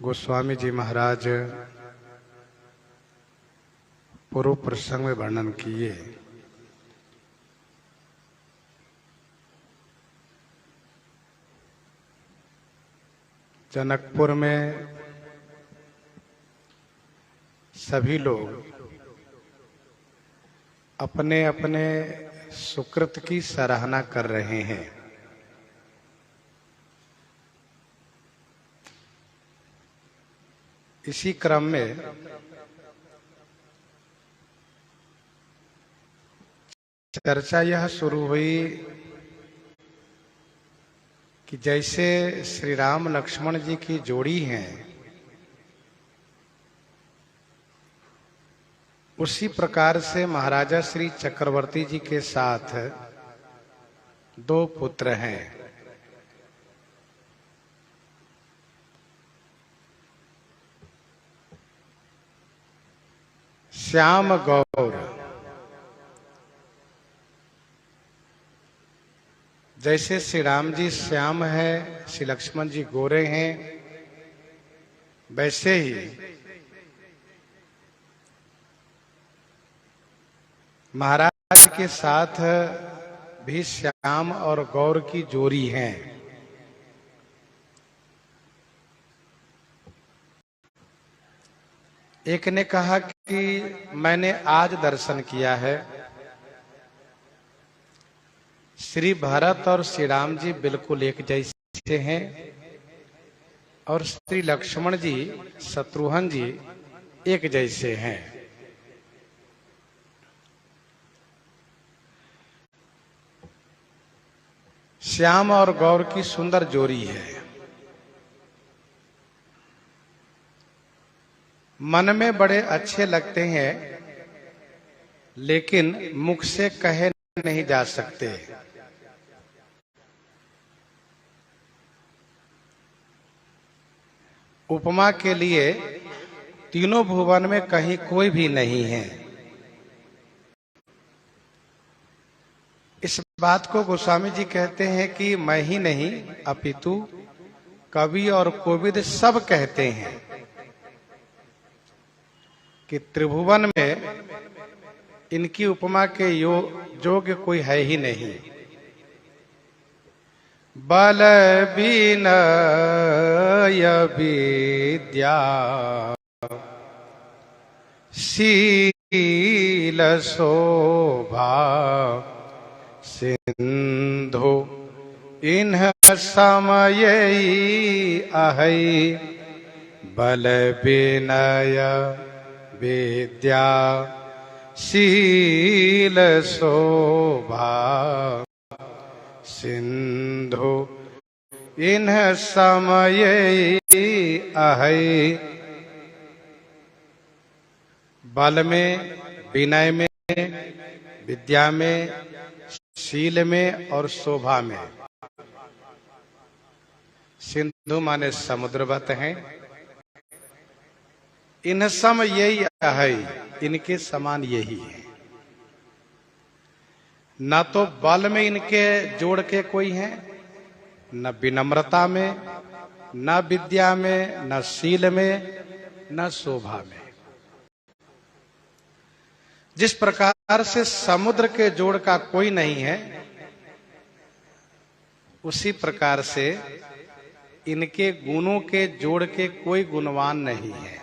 गोस्वामी जी महाराज पूर्व प्रसंग में वर्णन किए। जनकपुर में सभी लोग अपने अपने सुकृत की सराहना कर रहे हैं। इसी क्रम में चर्चा यह शुरू हुई कि जैसे श्री राम लक्ष्मण जी की जोड़ी है, उसी प्रकार से महाराजा श्री चक्रवर्ती जी के साथ दो पुत्र हैं। श्याम गौर। जैसे श्री राम जी श्याम है, श्री लक्ष्मण जी गोरे हैं, वैसे ही महाराज के साथ भी श्याम और गौर की जोड़ी है। एक ने कहा कि मैंने आज दर्शन किया है, श्री भरत और श्री राम जी बिल्कुल एक जैसे हैं और श्री लक्ष्मण जी शत्रुघ्न जी एक जैसे हैं। श्याम और गौर की सुंदर जोड़ी है। मन में बड़े अच्छे लगते हैं, लेकिन मुख से कहे नहीं जा सकते। उपमा के लिए तीनों भुवन में कहीं कोई भी नहीं है। इस बात को गोस्वामी जी कहते हैं कि मैं ही नहीं अपितु कवि और कोविद सब कहते हैं कि त्रिभुवन में इनकी उपमा के योग्य कोई है ही नहीं। बल विनय विद्या शील शोभा सिंधु इन्ह समय अहै। बल विनय विद्या शील शोभा सिंधु इन्ह समय अहै। बल में, विनय में, विद्या में, शील में और शोभा में। सिंधु माने समुद्रवत हैं। इन सम यही है, इनके समान यही है। न तो बल में इनके जोड़ के कोई है, न विनम्रता में, न विद्या में, न शील में, न शोभा में। जिस प्रकार से समुद्र के जोड़ का कोई नहीं है, उसी प्रकार से इनके गुणों के जोड़ के कोई गुणवान नहीं है।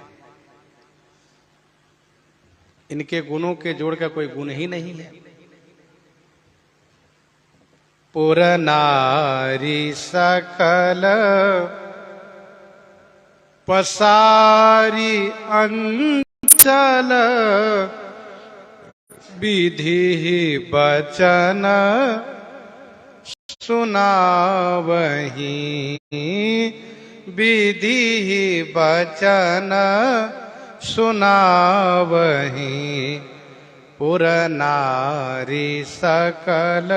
इनके गुणों के जोड़ का कोई गुण ही नहीं है। पुर नारी सकल पसारी अंचल विधि बचन सुनावही। विधि बचन सुनावही। पुर नारी सकल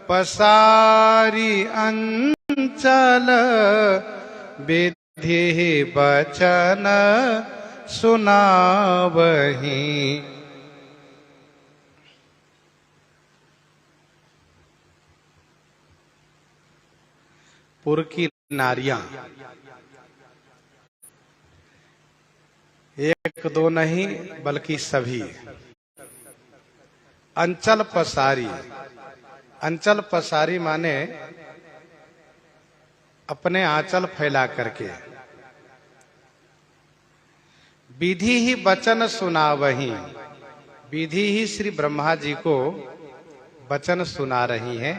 पसारी अंचल विधि बचन सुनावही। पुर की नारियां एक दो नहीं बल्कि सभी। अंचल पसारी, अंचल पसारी माने अपने आंचल फैला करके। विधि ही वचन सुनावही, विधि ही श्री ब्रह्मा जी को वचन सुना रही हैं,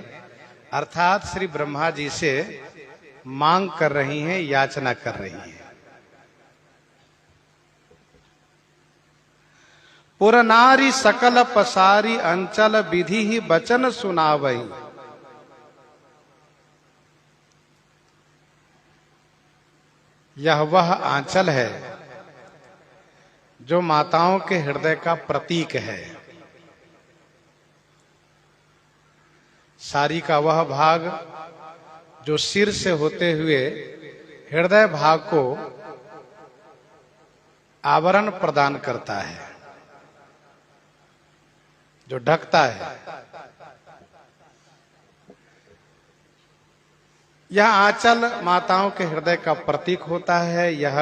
अर्थात श्री ब्रह्मा जी से मांग कर रही हैं, याचना कर रही हैं। पुर नारी सकल पसारी अंचल विधि ही वचन सुनावही। यह वह आंचल है जो माताओं के हृदय का प्रतीक है। साड़ी का वह भाग जो सिर से होते हुए हृदय भाग को आवरण प्रदान करता है, जो ढकता है। यह आंचल माताओं के हृदय का प्रतीक होता है। यह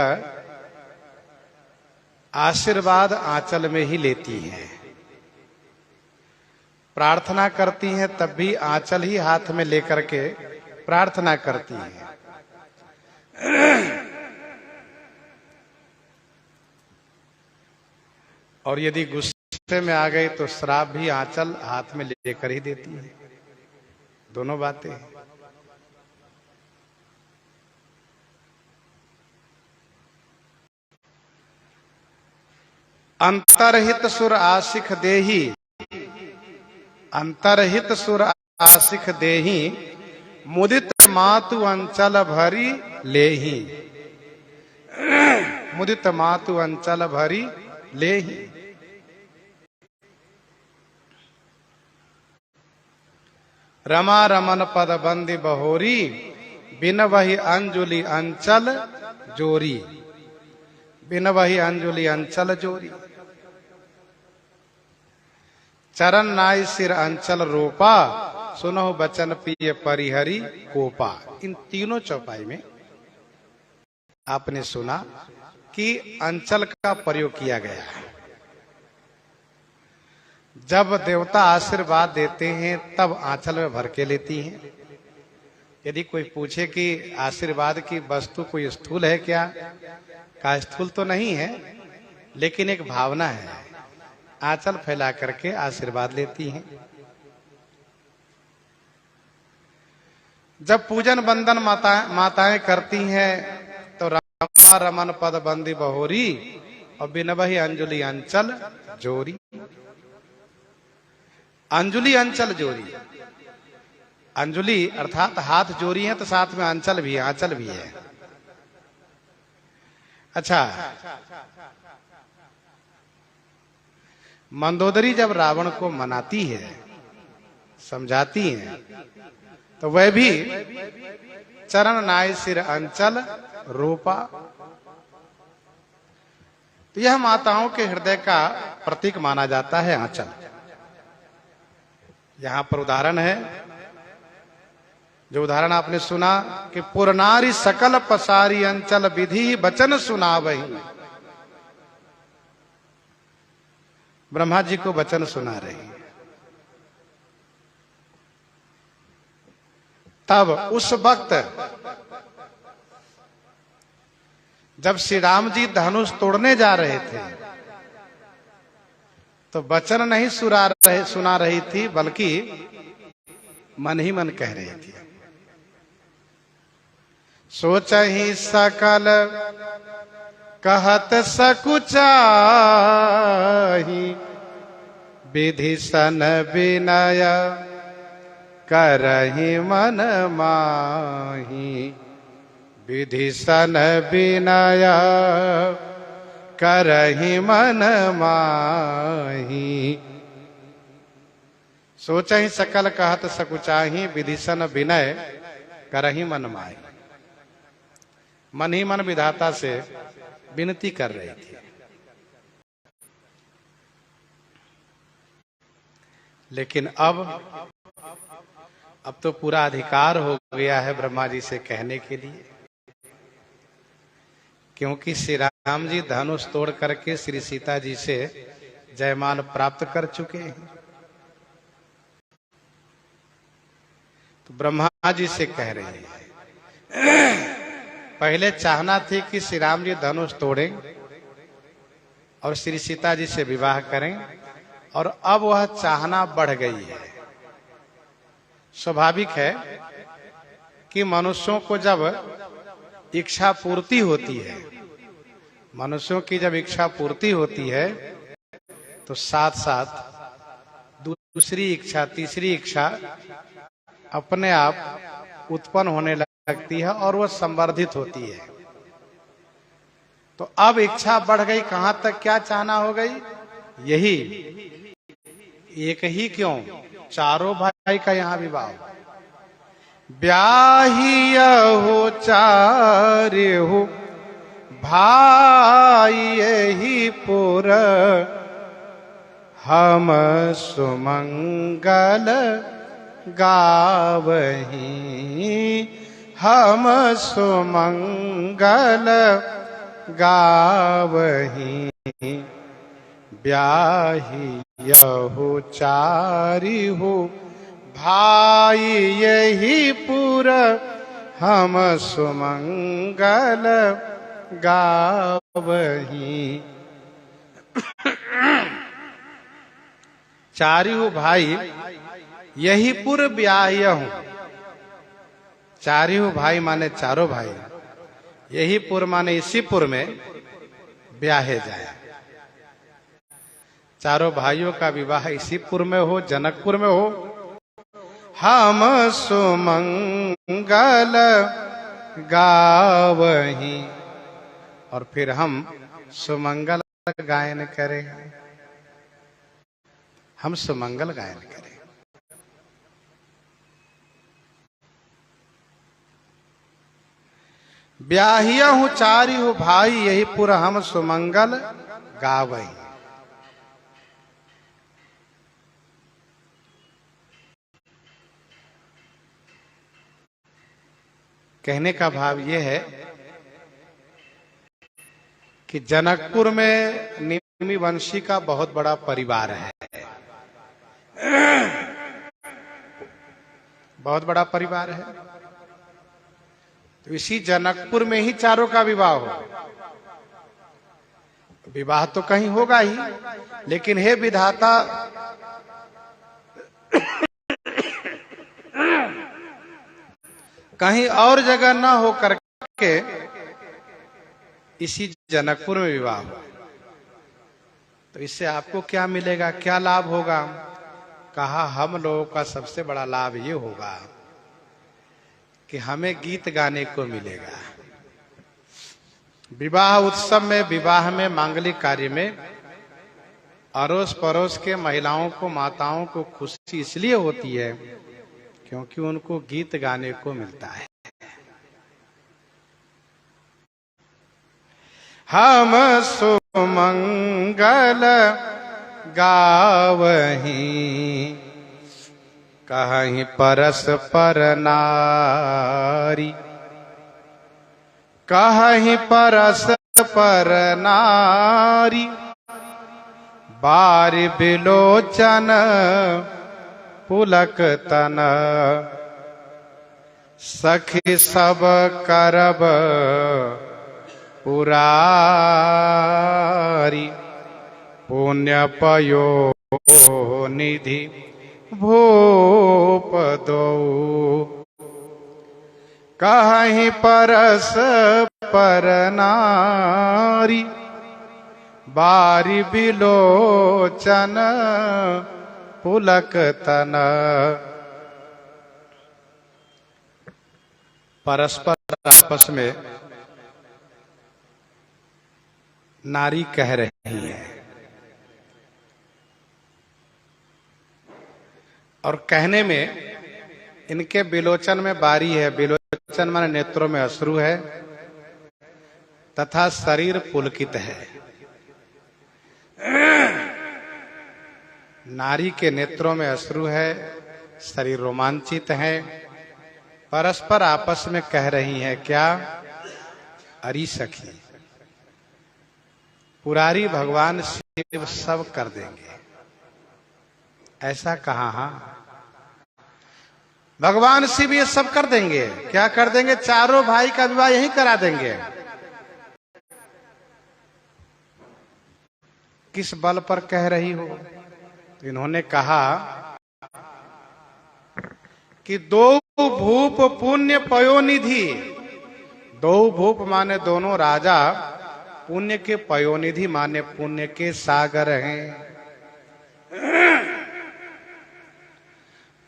आशीर्वाद आंचल में ही लेती हैं। प्रार्थना करती हैं तब भी आंचल ही हाथ में लेकर के प्रार्थना करती हैं। और यदि गुस्से में आ गई तो श्राप भी आंचल हाथ में लेकर ही देती है। दोनों बातें। अंतरहित सुर आशिख देही, अंतरहित सुर आशिख देही, मुदित मातु अंचल भरी लेही, मुदित मातु अंचल भरी लेही। रमा रमन पद बंदी बहोरी, बिन वही अंजुली अंचल जोरी, बिन वही अंजुली अंचल जोरी। चरण नाई सिर अंचल रोपा, सुनो बचन पिय परिहरी कोपा। इन तीनों चौपाई में आपने सुना कि अंचल का प्रयोग किया गया है। जब देवता आशीर्वाद देते हैं तब आंचल में भर के लेती हैं। यदि कोई पूछे कि आशीर्वाद की वस्तु कोई स्थूल है क्या, का स्थूल तो नहीं है, लेकिन एक भावना है। आंचल फैला करके आशीर्वाद लेती हैं। जब पूजन बंदन माताएं करती हैं तो रमा रमन पद बंदी बहोरी और बिनबही अंजुली अंचल जोरी। अंजुली अंचल जोरी, अंजुली अर्थात हाथ जोरी है तो साथ में अंचल भी है, आंचल भी है। अच्छा, मंदोदरी जब रावण को मनाती है, समझाती है, तो वह भी चरण नाय सिर अंचल रूपा। तो यह माताओं के हृदय का प्रतीक माना जाता है आंचल। यहां पर उदाहरण है, जो उदाहरण आपने सुना कि पुरनारी सकल पसारी अंचल विधि वचन सुनावही। ब्रह्मा जी को वचन सुना रही। तब उस वक्त जब श्री राम जी धनुष तोड़ने जा रहे थे तो वचन नहीं सुना रही थी, बल्कि मन ही मन कह रही थी। सोच ही सकल कहत सकुचाही, विधि सन विनय करहि मन माही, विधि सन विनय करहि मन माही। सोच ही सकल कहत सकुचाही, विधि सन विनय करहि मन माही। मन ही मन विधाता से विनती कर रही थी। लेकिन अब तो पूरा अधिकार हो गया है ब्रह्मा जी से कहने के लिए। क्योंकि श्री राम जी धनुष तोड़ करके श्री सीता जी से जयमाल प्राप्त कर चुके हैं। तो ब्रह्मा जी से कह रहे हैं, पहले चाहना थी कि श्री राम जी धनुष तोड़ें और श्री सीता जी से विवाह करें, और अब वह चाहना बढ़ गई है। स्वाभाविक है कि मनुष्यों को जब इच्छा पूर्ति होती है, मनुष्यों की जब इच्छा पूर्ति होती है तो साथ साथ दूसरी इच्छा, तीसरी इच्छा अपने आप उत्पन्न होने लगती है और वह संवर्धित होती है। तो अब इच्छा बढ़ गई, कहां तक क्या चाहना हो गई? यही एक ही क्यों, चारों भाई का यहां विवाह। ब्याहिया हो चारे हो भाई यही पुर, हम सुमंगल गावही, हम सुमंगल गावही। ब्याही यहु चारि हो भाई यही पुर, हम सुमंगल गावही। चारिहु भाई यही पुर ब्याहयहु। चारिहु भाई माने चारों भाई, यही पुर माने इसी पुर में ब्याहे जाए। चारों भाइयों का विवाह इसी पुर में हो, जनकपुर में हो। हम सुमंगल गावही, और फिर हम सुमंगल गायन करें, हम सुमंगल गायन करें। ब्याहिया हूं चारी हो भाई यही पुर, हम सुमंगल गावही। कहने का भाव यह है कि जनकपुर में निमि वंशी का बहुत बड़ा परिवार है, बहुत बड़ा परिवार है। तो इसी जनकपुर में ही चारों का विवाह हो। विवाह तो कहीं होगा ही, लेकिन हे विधाता, कहीं और जगह न हो करके इसी जनकपुर में विवाह हो। तो इससे आपको क्या मिलेगा, क्या लाभ होगा? कहा हम लोगों का सबसे बड़ा लाभ ये होगा कि हमें गीत गाने को मिलेगा। विवाह उत्सव में, विवाह में, मांगलिक कार्य में अड़ोस पड़ोस के महिलाओं को, माताओं को खुशी इसलिए होती है क्योंकि उनको गीत गाने को मिलता है। हम सुमंगल गावही, कहीं परस पर नारी, कहीं परस पर नारी। बार बिलोचन पुलक तन, सखी सब करब पुरारी। पुण्य पयो निधि भूप दो, कहीं परस पर नारी। बारी बिलोचन पुलक तन। परस्पर आपस में नारी कह रही है, और कहने में इनके बिलोचन में बारी है। बिलोचन माने नेत्रों में अश्रु है तथा शरीर पुलकित है। नारी के नेत्रों में अश्रु है, शरीर रोमांचित है। परस्पर आपस में कह रही हैं क्या? अरी सखी, पुरारी भगवान शिव सब कर देंगे, ऐसा कहा? हाँ, भगवान शिव ये सब कर देंगे। क्या कर देंगे? चारों भाई का विवाह यहीं करा देंगे। किस बल पर कह रही हो? तो इन्होंने कहा कि दो भूप पुण्य पयोनिधि। दो भूप माने दोनों राजा, पुण्य के पयोनिधि माने पुण्य के सागर हैं।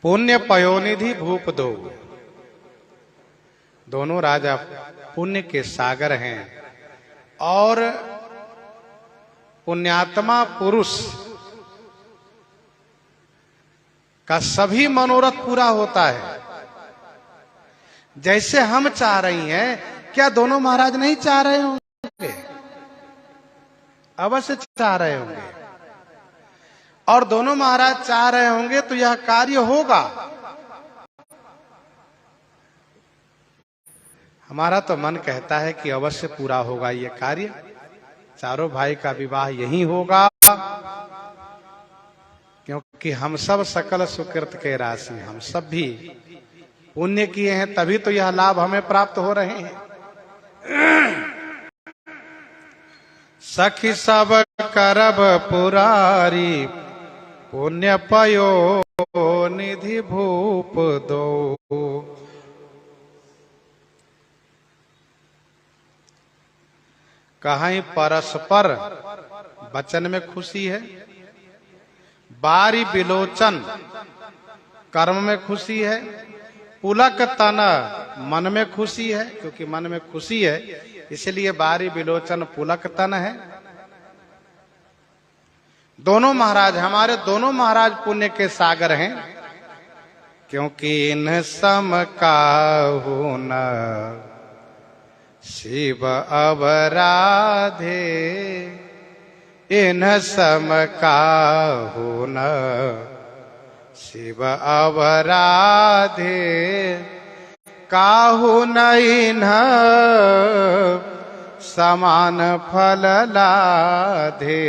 पुण्य पयोनिधि भूप दो, दोनों राजा पुण्य के सागर हैं। और पुण्यात्मा पुरुष का सभी मनोरथ पूरा होता है। जैसे हम चाह रही हैं, क्या दोनों महाराज नहीं चाह रहे होंगे? अवश्य चाह रहे होंगे। और दोनों महाराज चाह रहे होंगे तो यह कार्य होगा। हमारा तो मन कहता है कि अवश्य पूरा होगा यह कार्य। चारों भाई का विवाह यही होगा, क्योंकि हम सब सकल सुकृत के राशि, हम सब भी पुण्य किए हैं, तभी तो यह लाभ हमें प्राप्त हो रहे हैं। सखी सब करब पुरारी, पुण्य पयो निधि भूप दो। कहीं परस्पर वचन में खुशी है, बारी बिलोचन कर्म में खुशी है, पुलक तन मन में खुशी है। क्योंकि मन में खुशी है इसलिए बारी बिलोचन पुलक तन है। दोनों महाराज, हमारे दोनों महाराज पुण्य के सागर हैं, क्योंकि इन सम काहू न शिव अवराधे। इन सम काहू न शिव अवराधे, काहू न इन्ह समान फल लाधे।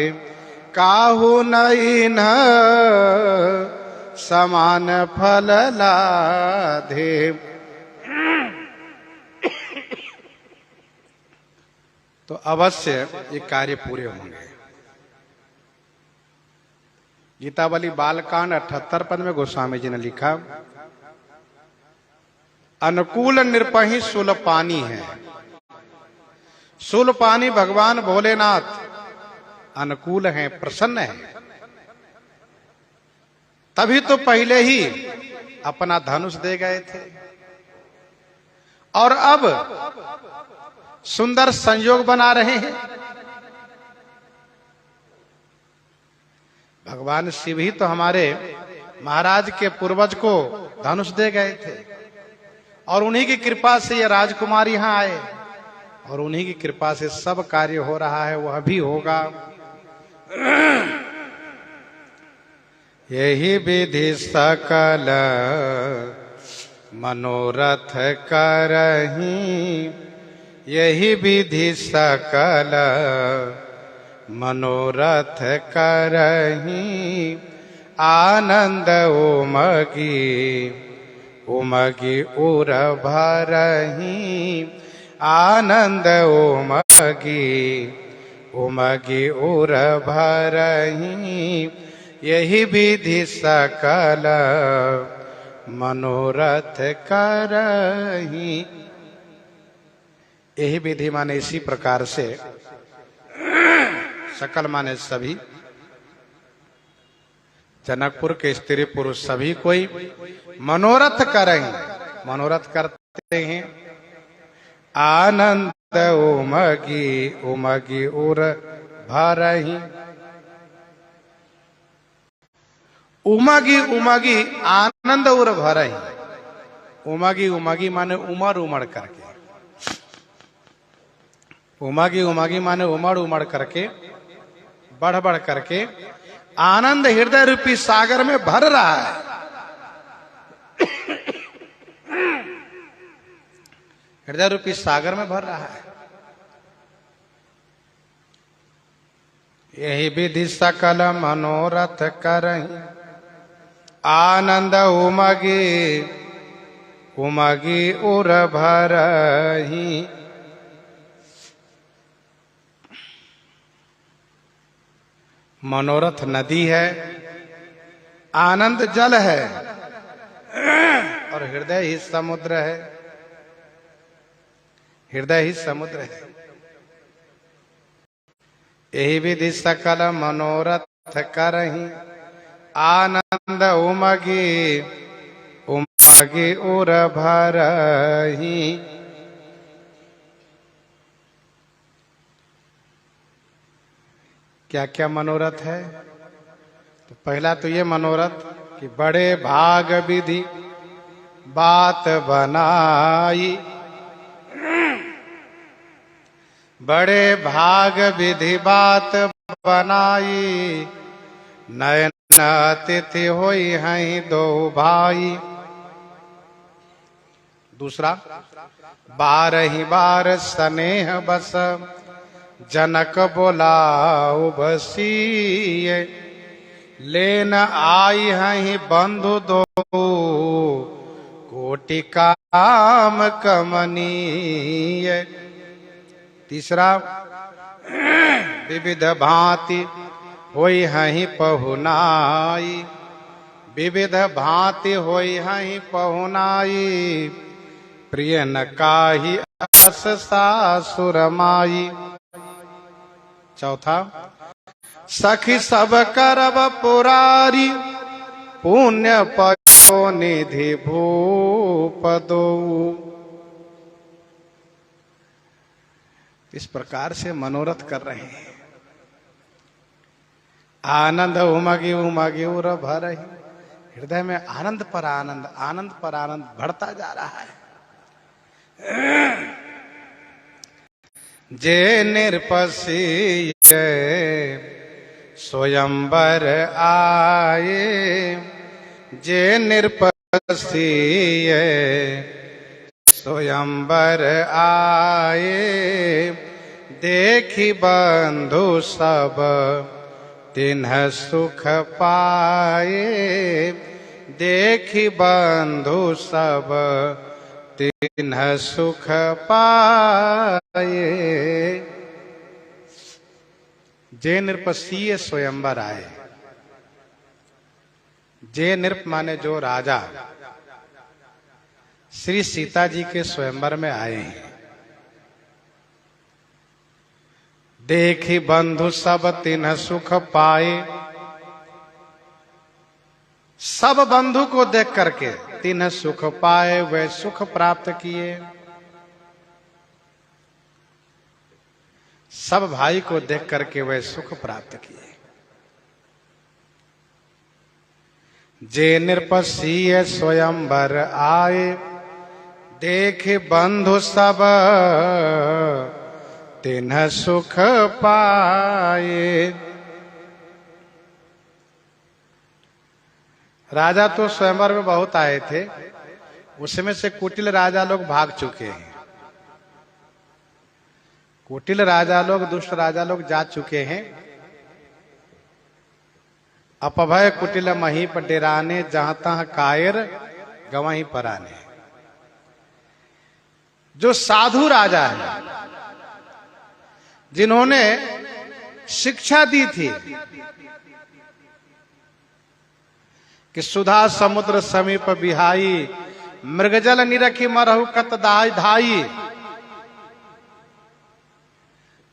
काहू न इन्ह समान फल लाधे। तो अवश्य ये कार्य पूरे होंगे। गीतावली बालकांड 78 पद में गोस्वामी जी ने लिखा, अनुकूल निरपहि शूलपानी है। शूलपानी भगवान भोलेनाथ अनुकूल हैं, प्रसन्न हैं, तभी तो पहले ही अपना धनुष दे गए थे। और अब सुंदर संयोग बना रहे हैं। भगवान शिव ही तो हमारे महाराज के पूर्वज को धनुष दे गए थे, और उन्हीं की कृपा से ये राजकुमार यहां आए, और उन्हीं की कृपा से सब कार्य हो रहा है, वह भी होगा। यही विधि सकल मनोरथ करही। यही विधि सकल मनोरथ करही। आनंद उमगी उमगी उर भरही। आनंद उमगी उमगी उर भरही। यही विधि सकल मनोरथ करही। यही विधि माने इसी प्रकार से, सकल माने सभी, जनकपुर के स्त्री पुरुष सभी कोई मनोरथ करें, मनोरथ करते हैं। आनंद उमगी उमगी उर भरही। उमगी उमगी आनंद उर भरही। उमगी उमगी माने उमड़ उमड़ करके, उमगी उमगी माने उमड़ उमड़ करके, बढ़ बढ़ करके आनंद हृदय रूपी सागर में भर रहा है। हृदय रूपी सागर में भर रहा है। यही विधि सकल मनोरथ करहि, आनंद उमगी उमगी उर भरहि। मनोरथ नदी है, आनंद जल है और हृदय ही समुद्र है। हृदय ही समुद्र है। यही विधि सकल मनोरथ करहि, आनंद उमगी उमगी उर भरहि। क्या क्या मनोरथ है? तो पहला तो ये मनोरथ कि बड़े भाग विधि बात बनाई, बड़े भाग विधि बात बनाई, नयन अतिथि होई हैं दो भाई। दूसरा, बारही बार स्नेह बस जनक बोलाऊ बसीए, लेन आई हैं बंधु दो कोटि काम कमनीय। तीसरा, विविध भांति होई हैं पहुनाई, विविध भांति होई हैं पहुनाई, प्रिय न काही अस सासुर माई। चौथा, सखी सब करब पुरारी, पुण्य पयो निधि भूप दो। इस प्रकार से मनोरथ कर रहे हैं। आनंद उमगी उमगी उर भरहि, हृदय में आनंद पर आनंद, आनंद पर आनंद बढ़ता जा रहा है। जे निरपसी स्वयंवर आए, जे निरपसी स्वयंवर आए, देखी बंधु सब तिन्ह सुख पाए, देखी बंधु सब तिन्ह सुख पाए। जे नृपसीय स्वयंवर आए। जे नृप माने जो राजा श्री सीता जी के स्वयंवर में आए हैं। देखी बंधु सब तिन्ह सुख पाए, सब बंधु को देख करके तिन्ह सुख पाए, वे सुख प्राप्त किए। सब भाई को देख करके वे सुख प्राप्त किए। जे नृपसीय स्वयंवर आए, देखे बंधु सब तिन्ह सुख पाए। राजा तो स्वयंवर में बहुत आए थे, उसमें से कुटिल राजा लोग भाग चुके हैं। कुटिल राजा लोग, दुष्ट राजा लोग जा चुके हैं। अपभय कुटिल महीप डेराने, जहां तहां कायर गवहीं पराने। जो साधु राजा है, जिन्होंने शिक्षा दी थी कि सुधा समुद्र समीप बिहाई, मृगजल निरखी मरहु कत धाई,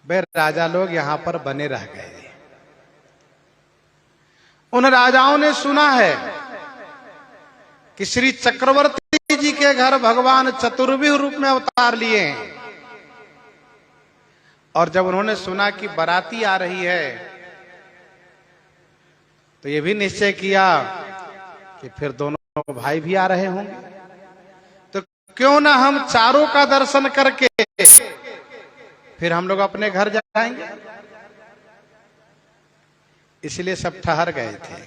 वे राजा लोग यहां पर बने रह गए। उन राजाओं ने सुना है कि श्री चक्रवर्ती जी के घर भगवान चतुर्विह रूप में अवतार लिए हैं। और जब उन्होंने सुना कि बाराती आ रही है, तो ये भी निश्चय किया कि फिर दोनों भाई भी आ रहे होंगे, तो क्यों ना हम चारों का दर्शन करके फिर हम लोग अपने घर जाएंगे। इसलिए सब ठहर गए थे।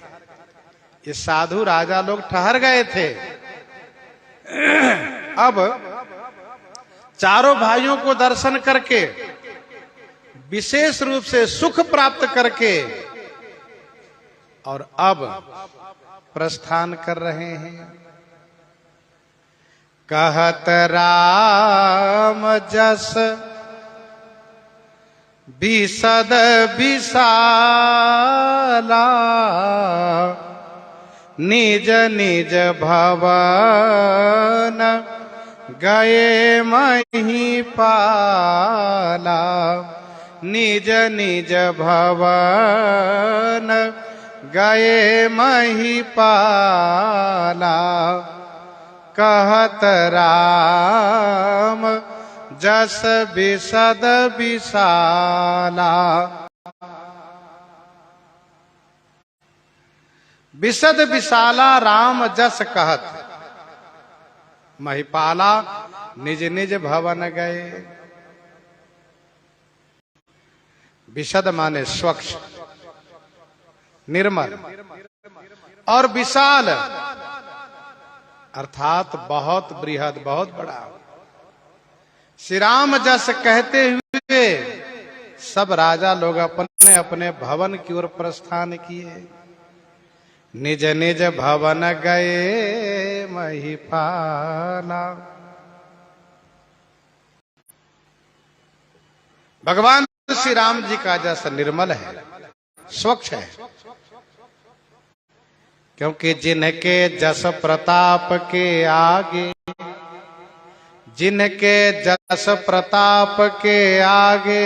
ये साधु राजा लोग ठहर गए थे। अब चारों भाइयों को दर्शन करके विशेष रूप से सुख प्राप्त करके और अब प्रस्थान कर रहे हैं। कहत राम जस विशद विशाला, निज निज भवन गए महिपाला, निज निज भवन गए महिपाला। कहत राम जस विशद विशाला। विशद विशाला राम जस कहत, महिपाला निज निज भवन गए। विशद माने स्वच्छ, निर्मल, और विशाल अर्थात बहुत बृहद, बहुत बड़ा। श्री राम जस कहते हुए सब राजा लोग अपने अपने भवन की ओर प्रस्थान किए। निज निज भवन गए महिपाला। भगवान श्री राम जी का जस निर्मल है, स्वच्छ है, क्योंकि जिनके जस प्रताप के आगे, जिनके जस प्रताप के आगे,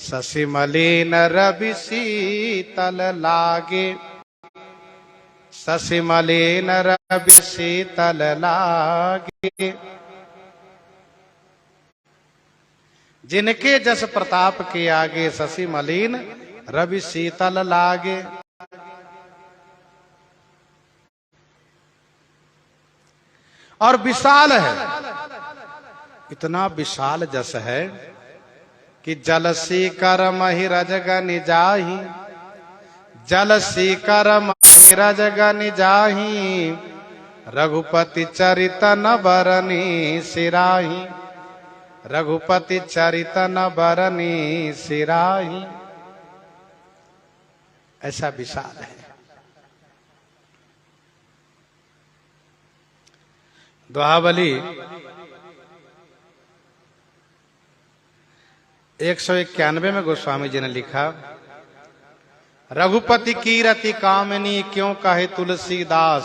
शशि मलिन रवि शीतल लागे, शशि मलिन रवि शीतल लागे। जिनके जस प्रताप के आगे शशि मलिन रवि शीतल लागे। और विशाल है, इतना विशाल जस है कि जल सीकर मही रजगन जाही, जल सीकर मही रजगन जाही, रघुपति चरित न बरनी सिराही, रघुपति चरित न बरनी सिराही। ऐसा विशाल है। दोहावली 191 में गोस्वामी जी ने लिखा, रघुपति की रति कामिनी क्यों कहे तुलसीदास।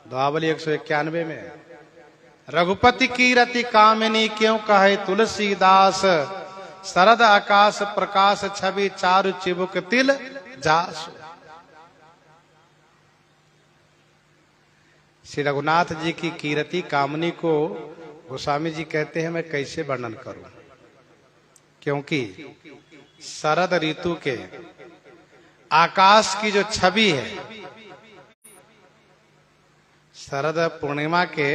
दोहावली 191 में, रघुपति की रति कामिनी क्यों कहे तुलसीदास, शरद आकाश प्रकाश छवि चारु चिबुक तिल जास। श्री रघुनाथ जी की कीरति कामनी को गोस्वामी जी कहते हैं मैं कैसे वर्णन करूं, क्योंकि शरद ऋतु के आकाश की जो छवि है, शरद पूर्णिमा के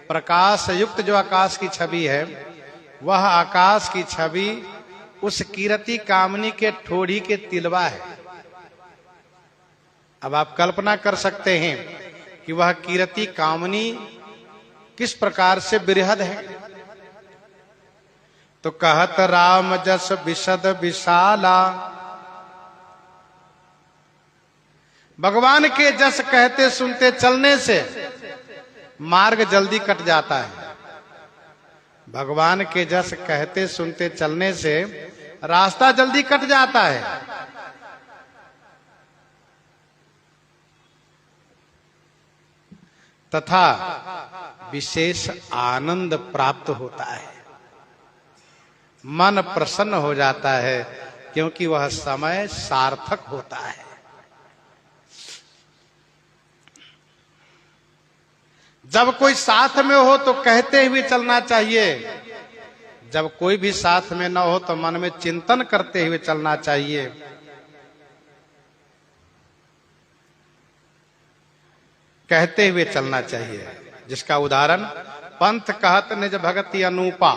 प्रकाश युक्त जो आकाश की छवि है, वह आकाश की छवि उस कीरति कामनी के ठोड़ी के तिलवा है। अब आप कल्पना कर सकते हैं कि वह कीरति कामनी किस प्रकार से बृहद है। तो कहत राम जस विशद विशाला, भगवान के जस कहते सुनते चलने से मार्ग जल्दी कट जाता है। भगवान के जस कहते सुनते चलने से रास्ता जल्दी कट जाता है। तथा विशेष आनंद प्राप्त होता है, मन प्रसन्न हो जाता है, क्योंकि वह समय सार्थक होता है। जब कोई साथ में हो तो कहते हुए चलना चाहिए, जब कोई भी साथ में न हो तो मन में चिंतन करते हुए चलना चाहिए। कहते हुए चलना चाहिए, जिसका उदाहरण पंथ कहत निज भगति अनूपा,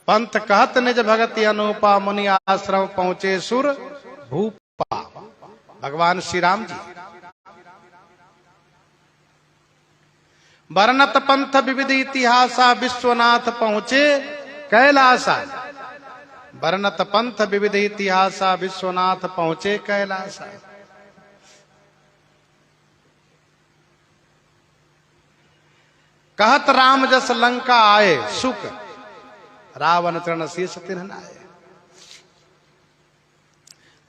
पंथ कहत निज भगति अनूपा, मुनि आश्रम पहुंचे सुर भूपा। भगवान श्री राम जी वर्णत पंथ विविध इतिहासा, विश्वनाथ पहुंचे कैलासा। वर्णत पंथ विविध इतिहासा, विश्वनाथ पहुंचे कैलासा। कहत राम जस लंका आए, सुख रावण तृण शीस तिन्ह नाए।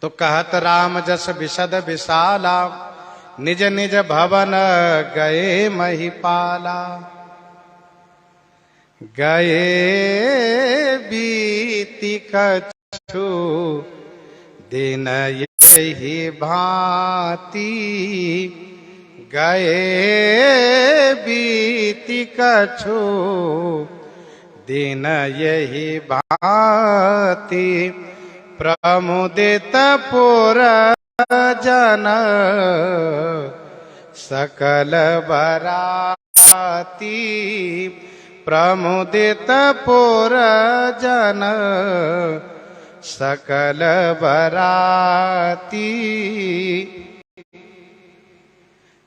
तो कहत राम जस विशद विशाला, निज निज भवन गए महिपाला। गए बीति कछु दिन यही भांति। गए बीति कछु दिन यही भांति। प्रमुदित पुर जन सकल बराती। प्रमुदित पुर जन सकल बराती।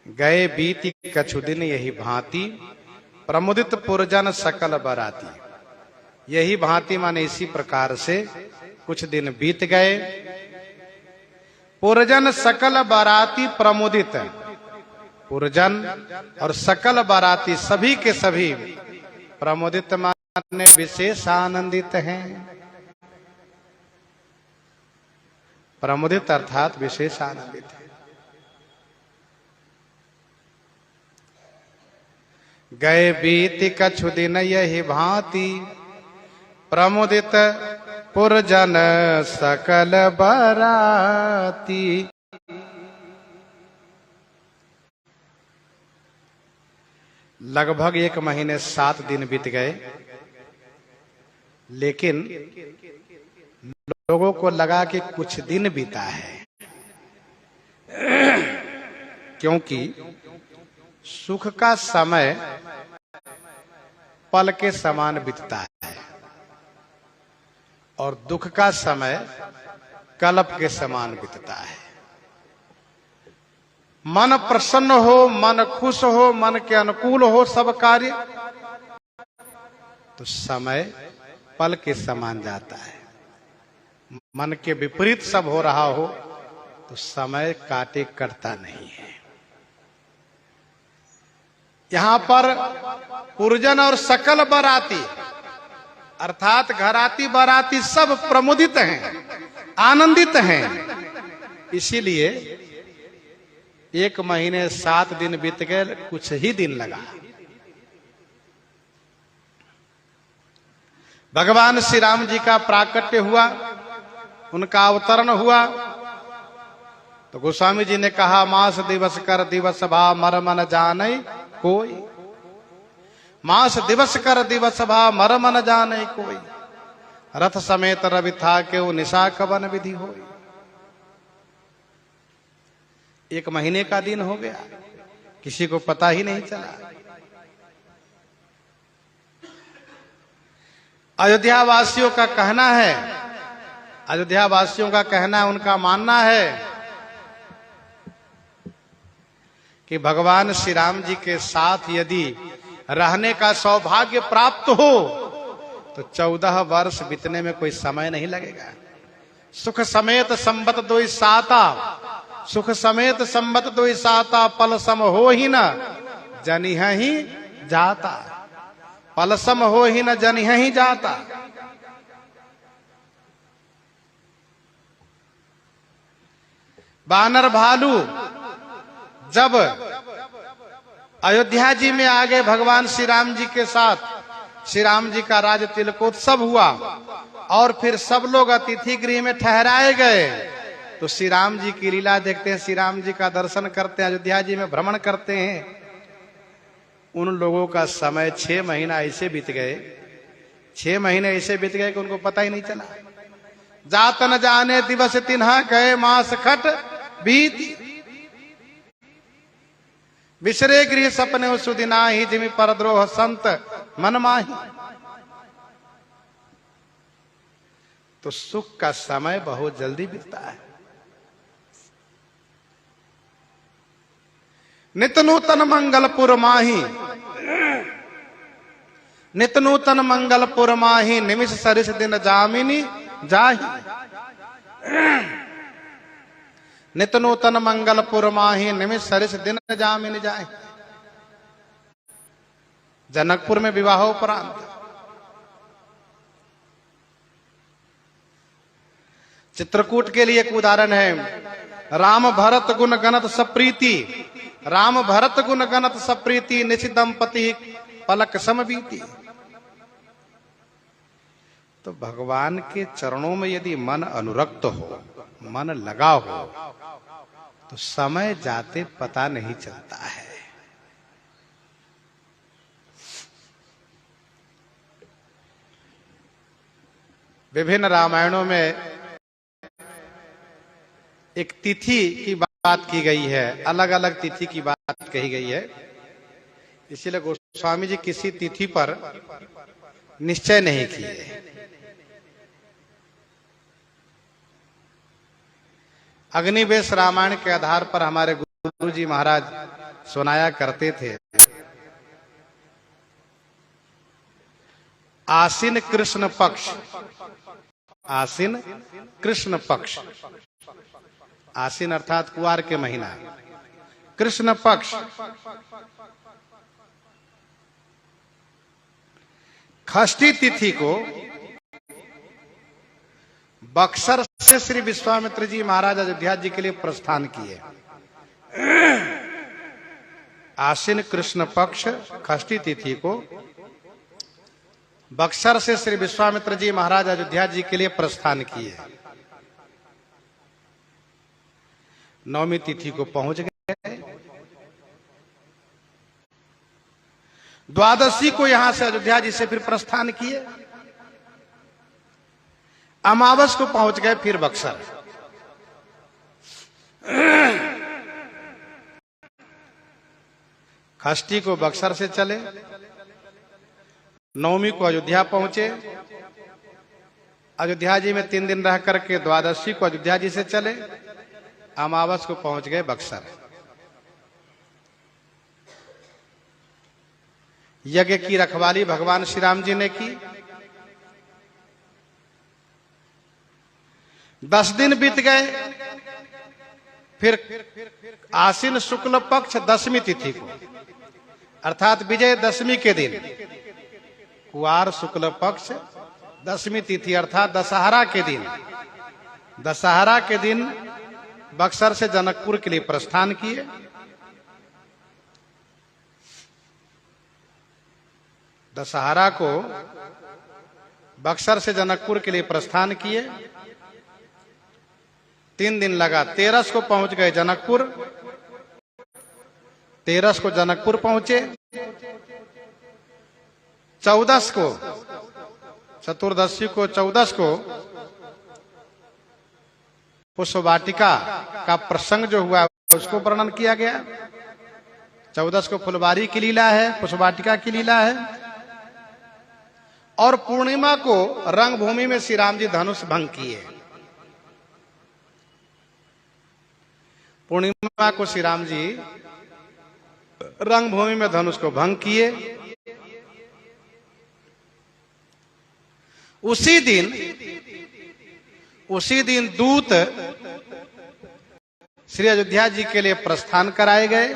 गए बीती कछु दिन यही भांति, प्रमुदित पुरजन सकल बराती। यही भांति माने इसी प्रकार से कुछ दिन बीत गए। पुरजन सकल बाराती प्रमुदित, पुरजन और सकल बाराती सभी के सभी प्रमुदित माने विशेष आनंदित हैं। प्रमुदित अर्थात विशेष आनंदित है। गए बीति कछु दिन यही भांति, प्रमुदित पुरजन सकल बराती। लगभग 1 महीने 7 दिन बीत गए, लेकिन लोगों को लगा कि कुछ दिन बीता है, क्योंकि सुख का समय पल के समान बीतता है और दुख का समय कल्प के समान बीतता है। मन प्रसन्न हो, मन खुश हो, मन के अनुकूल हो सब कार्य, तो समय पल के समान जाता है। मन के विपरीत सब हो रहा हो तो समय काटे कटता नहीं है। यहां पर पुरजन और सकल बराती अर्थात घराती बाराती सब प्रमुदित हैं, आनंदित हैं। इसीलिए 1 महीने 7 दिन बीत गए, कुछ ही दिन लगा। भगवान श्री राम जी का प्राकट्य हुआ, उनका अवतरण हुआ, तो गोस्वामी जी ने कहा, मास दिवस कर दिवस भा मर मन जाने कोई। मास दिवस कर दिवस भा मर मन जाने कोई। रथ समेत रवि था के वो निशा कवन विधि होई। 1 महीने का दिन हो गया, किसी को पता ही नहीं चला। अयोध्या वासियों का कहना है, अयोध्या वासियों का कहना है, उनका मानना है कि भगवान श्री राम जी के साथ यदि रहने का सौभाग्य प्राप्त हो तो 14 वर्ष बीतने में कोई समय नहीं लगेगा। सुख समेत संबत दोई साता, सुख समेत संबत दोई साता, पल सम हो ही न जनिह ही जाता। पल सम हो ही न जनिह ही जाता। बानर भालू जब अयोध्या जी में आ गए भगवान श्री राम जी के साथ, श्री राम जी का राज तिलकोत्सव हुआ और फिर सब लोग अतिथि गृह में ठहराए गए, तो श्री राम जी की लीला देखते हैं, श्री राम जी का दर्शन करते हैं, अयोध्या जी में भ्रमण करते हैं। उन लोगों का समय 6 महीना ऐसे बीत गए, 6 महीने ऐसे बीत गए कि उनको पता ही नहीं चला। जात न जाने दिवस तिन्हा गए, मास खट बीती। विसरे गृह सपने सुदिना ही, जिमि परद्रोह संत मन माही। तो सुख का समय बहुत जल्दी बीतता है। नित नूतन मंगलपुर माही, नित नूतन मंगल पुरमाही निमिष सरिस दिन जामिनी जाही। नित नूतन मंगल पुरमाही निमिष सरिस दिन जामिनी जाही। जनकपुर में विवाहोपरांत चित्रकूट के लिए एक उदाहरण है। राम भरत गुण गणत सप्रीति, राम भरत गुण गणत सप्रीति निशि दंपति पलक समबीती। तो भगवान के चरणों में यदि मन अनुरक्त हो, मन लगा हो, तो समय जाते पता नहीं चलता है। विभिन्न रामायणों में एक तिथि की बात की गई है, अलग अलग तिथि की बात कही गई है। इसीलिए गोस्वामी जी किसी तिथि पर निश्चय नहीं किए। अग्निवेश रामायण के आधार पर हमारे गुरु जी महाराज सुनाया करते थे। आसीन कृष्ण पक्ष, आसीन कृष्ण पक्ष, आसीन अर्थात कुआर के महीना, कृष्ण पक्ष षष्ठी तिथि को बक्सर से श्री विश्वामित्र जी महाराज अयोध्या जी के लिए प्रस्थान किए। आसीन कृष्ण पक्ष षष्ठी तिथि को बक्सर से श्री विश्वामित्र जी महाराज अयोध्या जी के लिए प्रस्थान किए। नवमी तिथि को पहुंच गए। द्वादशी को यहां से अयोध्या जी से फिर प्रस्थान किए। अमावस को पहुंच गए फिर बक्सर। षष्ठी को बक्सर से चले, नवमी को अयोध्या पहुंचे, अयोध्या जी में 3 दिन रह करके द्वादशी को अयोध्या जी से चले, अमावस को पहुंच गए बक्सर। यज्ञ की रखवाली भगवान श्री राम जी ने की। 10 दिन बीत गए। फिर आसीन शुक्ल पक्ष दशमी तिथि को अर्थात विजय दशमी के दिन, कुआर शुक्ल पक्ष दशमी तिथि अर्थात दशहरा के दिन, दशहरा के दिन बक्सर से जनकपुर के लिए प्रस्थान किए। दशहरा को बक्सर से जनकपुर के लिए प्रस्थान किए। 3 दिन लगा। 13 को पहुंच गए जनकपुर। 13 को जनकपुर पहुंचे। 14 को, चतुर्दशी को 14 को पुष्पवाटिका का प्रसंग जो हुआ उसको वर्णन किया गया। 14 को फुलवारी की लीला है, पुष्पवाटिका की लीला है। और पूर्णिमा को रंगभूमि में श्री राम जी धनुष भंग किए। पूर्णिमा को श्री राम जी रंगभूमि में धनुष को भंग किए। उसी दिन दूत श्री अयोध्या जी के लिए प्रस्थान कराए गए।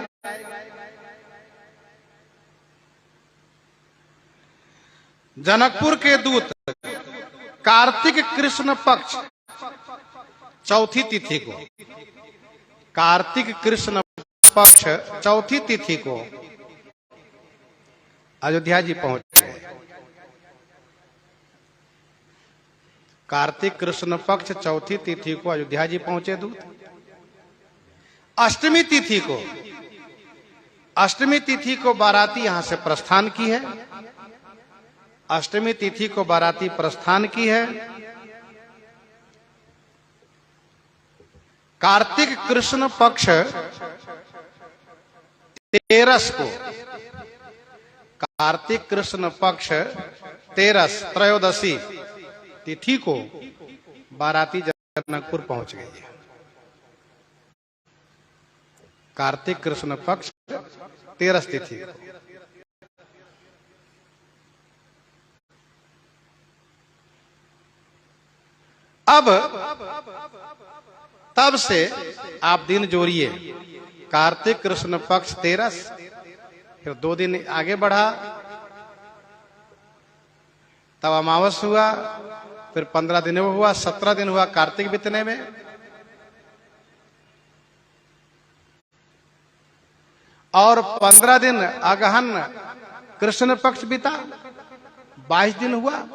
जनकपुर के दूत कार्तिक कृष्ण पक्ष चौथी तिथि को, कार्तिक कृष्ण पक्ष चौथी तिथि को अयोध्या जी पहुंच गए। कार्तिक कृष्ण पक्ष चौथी तिथि को अयोध्या जी पहुंचे दूत। अष्टमी तिथि को बाराती यहां से प्रस्थान की है। अष्टमी तिथि को बाराती प्रस्थान की है। कार्तिक कृष्ण पक्ष 13 को, कार्तिक कृष्ण पक्ष 13 त्रयोदशी तिथि को बाराती जनकपुर पहुंच गई है। कार्तिक कृष्ण पक्ष 13 तिथि को। अब तब से आप दिन जोड़िए, कार्तिक कृष्ण पक्ष 13, फिर 2 दिन आगे बढ़ा, तब अमावस हुआ, फिर 15 दिन वो हुआ, 17 दिन हुआ कार्तिक बीतने में, और 15 दिन अगहन कृष्ण पक्ष बीता, 22 दिन हुआ,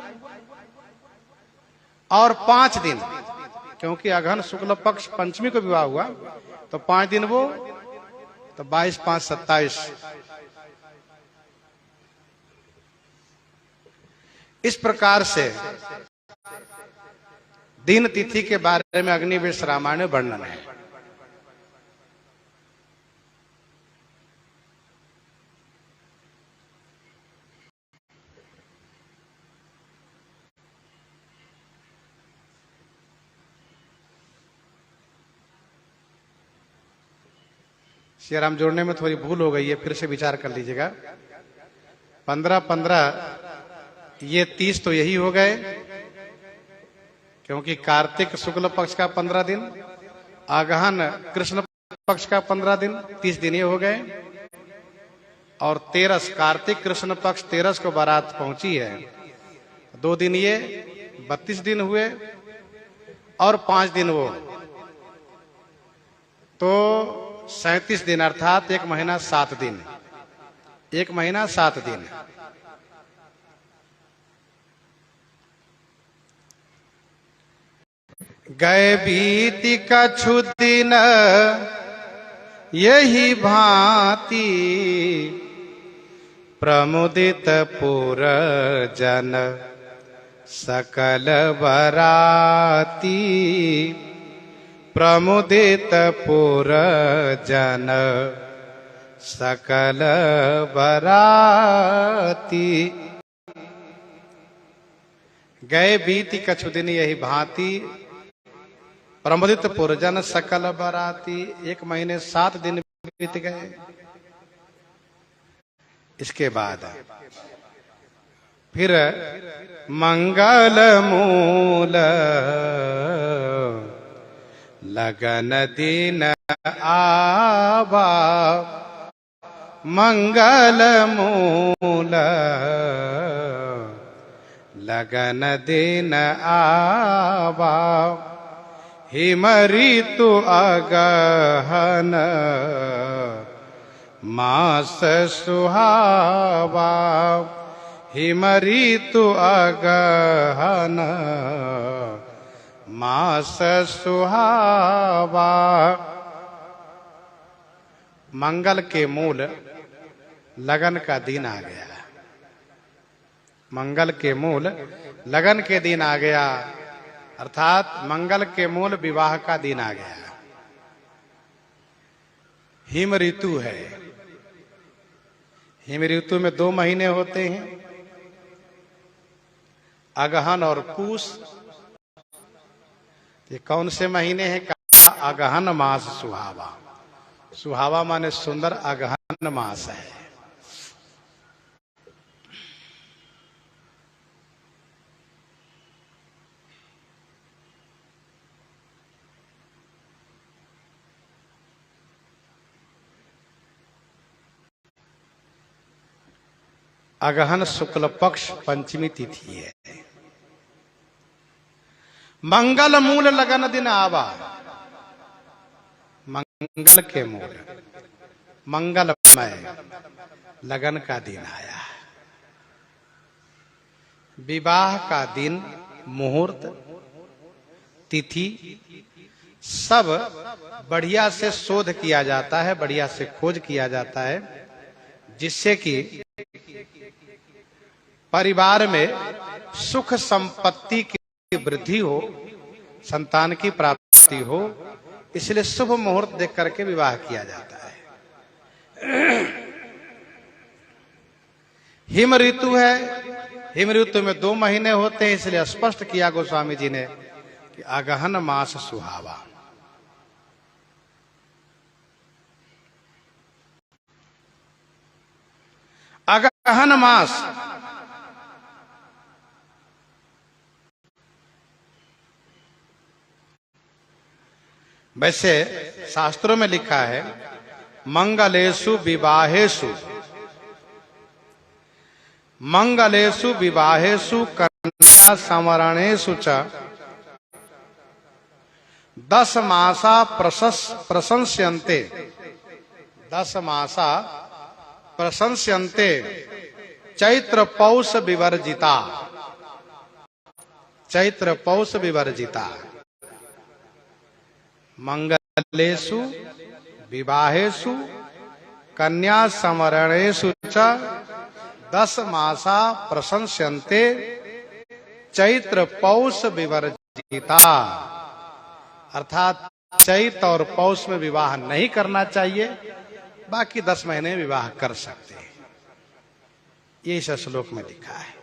और 5 दिन, क्योंकि अगहन शुक्ल पक्ष पंचमी को विवाह हुआ, तो 5 दिन वो, तो 22 5 27। इस प्रकार से दिन तिथि के बारे में अग्निवेश रामायण में वर्णन है। श्री राम जोड़ने में थोड़ी भूल हो गई है, फिर से विचार कर लीजिएगा। 15 ये 30 तो यही हो गए, क्योंकि कार्तिक शुक्ल पक्ष का 15 दिन, अगहन कृष्ण पक्ष का 15 दिन, 30 दिन ये हो गए, और 13 कार्तिक कृष्ण पक्ष 13 को बारात पहुंची है, 2 दिन ये 32 दिन हुए, और 5 दिन वो, तो 37 दिन, अर्थात 1 महीना 7 दिन, 1 महीना 7 दिन। गए बीती कछु दिन यही भांति, प्रमुदित पुर जन सकल बराती, प्रमुदित पुर जन सकल बराती। गए बीती कछु दिन यही भांति, प्रमुदित पुरजन सकल बराती, 1 महीने 7 दिन बीत गए। इसके बाद फिर मंगल मूल लगन दिन आवा, मंगल मूल लगन दिन आवा, हिम ऋतु अगहन मास सुहावा, हिम ऋतु अगहन मास सुहावा। मंगल के मूल लगन का दिन आ गया, मंगल के मूल लगन के दिन आ गया, अर्थात मंगल के मूल विवाह का दिन आ गया। हिम ऋतु है, हिम ऋतु में 2 महीने होते हैं, अगहन और पूस। ये कौन से महीने हैं? कहा अगहन मास सुहावा, सुहावा माने सुंदर, अगहन मास है। अगहन शुक्ल पक्ष पंचमी तिथि है। मंगल मूल लगन दिन आवा, मंगल के मूल मंगलमय लगन का दिन आया। विवाह का दिन, मुहूर्त, तिथि सब बढ़िया से शोध किया जाता है, बढ़िया से खोज किया जाता है, जिससे कि परिवार में सुख संपत्ति की वृद्धि हो, संतान की प्राप्ति हो। इसलिए शुभ मुहूर्त देख करके विवाह किया जाता है। हिम ऋतु है, हिम ऋतु में 2 महीने होते हैं, इसलिए स्पष्ट किया गोस्वामी जी ने कि अगहन मास सुहावा। अगहन मास वैसे शास्त्रों में लिखा है, मंगलेषु विवाहेषु, मंगलेषु विवाहेषु कन्या समरणेषु च 10 मासा प्रशंस्यन्ते, 10 मासा प्रशंस्यन्ते चैत्र पौष विवर्जिता, चैत्र पौष विवर्जिता। मंगलेषु विवाहेषु कन्या समरणेषु च 10 मासा प्रशंस्यन्ते चैत्र पौष विवर्जिता। अर्थात चैत और पौष में विवाह नहीं करना चाहिए, बाकी 10 महीने विवाह कर सकते हैं। ये इस श्लोक में लिखा है।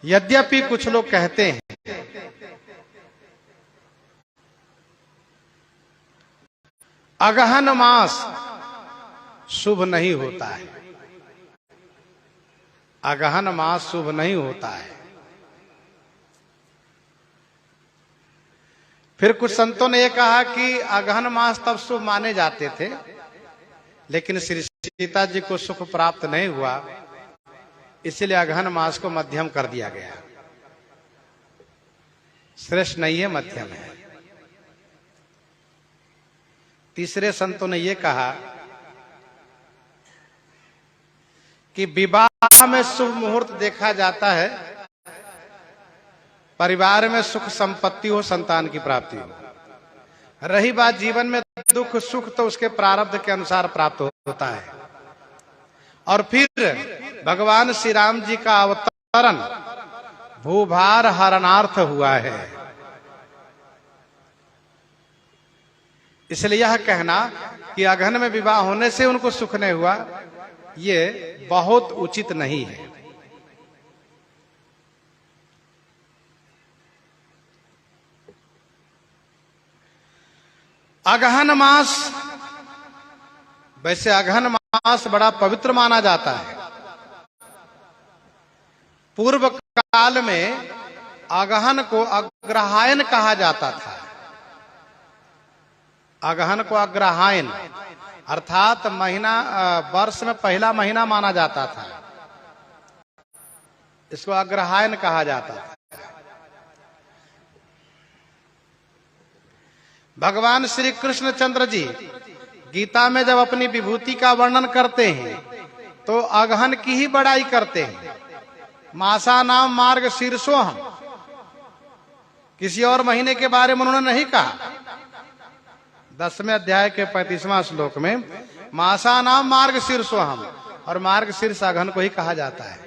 यद्यपि कुछ लोग कहते हैं अगहन मास शुभ नहीं होता है, अगहन मास शुभ नहीं होता है। फिर कुछ संतों ने यह कहा कि अगहन मास तब शुभ माने जाते थे, लेकिन श्री सीता जी को सुख प्राप्त नहीं हुआ, इसलिए अगहन मास को मध्यम कर दिया गया। श्रेष्ठ नहीं है, मध्यम है। तीसरे संतों ने यह कहा कि विवाह में शुभ मुहूर्त देखा जाता है, परिवार में सुख संपत्ति हो, संतान की प्राप्ति हो। रही बात जीवन में दुख सुख, तो उसके प्रारब्ध के अनुसार प्राप्त होता है। और फिर भगवान श्री राम जी का अवतरण भूभार हरणार्थ हुआ है। इसलिए यह कहना कि अगहन में विवाह होने से उनको सुख नहीं हुआ, ये बहुत उचित नहीं है। अगहन मास, वैसे अगहन मास बड़ा पवित्र माना जाता है। पूर्व काल में अगहन को अग्रहायन कहा जाता था। अगहन को अग्रहायन अर्थात महीना, वर्ष में पहला महीना माना जाता था, इसको अग्रहायन कहा जाता था। भगवान श्री कृष्णचंद्र जी गीता में जब अपनी विभूति का वर्णन करते हैं तो अगहन की ही बड़ाई करते हैं। मासा नाम मार्ग शीर्षोहम, किसी और महीने के बारे में उन्होंने नहीं कहा। 10वें अध्याय के 35वां श्लोक में मासा नाम मार्ग शीर्षोहम, और मार्ग शीर्ष अगहन को ही कहा जाता है।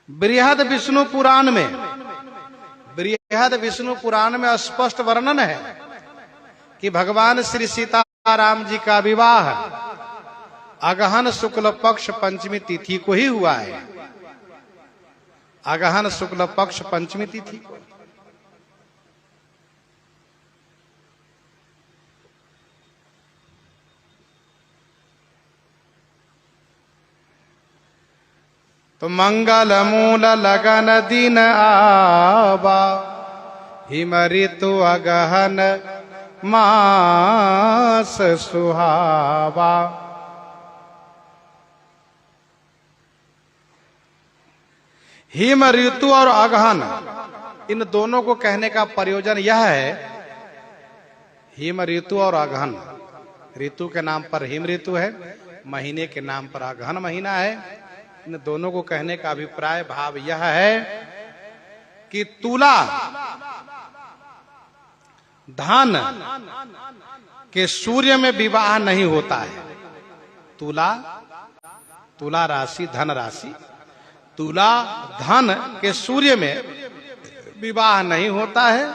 बृहद विष्णु पुराण में, बृहद विष्णु पुराण में स्पष्ट वर्णन है कि भगवान श्री सीताराम जी का विवाह अगहन शुक्ल पक्ष पंचमी तिथि को ही हुआ है। अगहन शुक्ल पक्ष पंचमी तिथि को। तो मंगल मूल लगन दिन आवा, हिम ऋतु अगहन मास सुहावा। हिम ऋतु और अगहन, इन दोनों को कहने का प्रयोजन यह है, हिम ऋतु और अगहन, ऋतु के नाम पर हिम ऋतु है, महीने के नाम पर अगहन महीना है। इन दोनों को कहने का अभिप्राय भाव यह है कि तुला धन के सूर्य में विवाह नहीं होता है। तुला, तुला राशि धन राशि, तुला धन के सूर्य में विवाह नहीं होता है।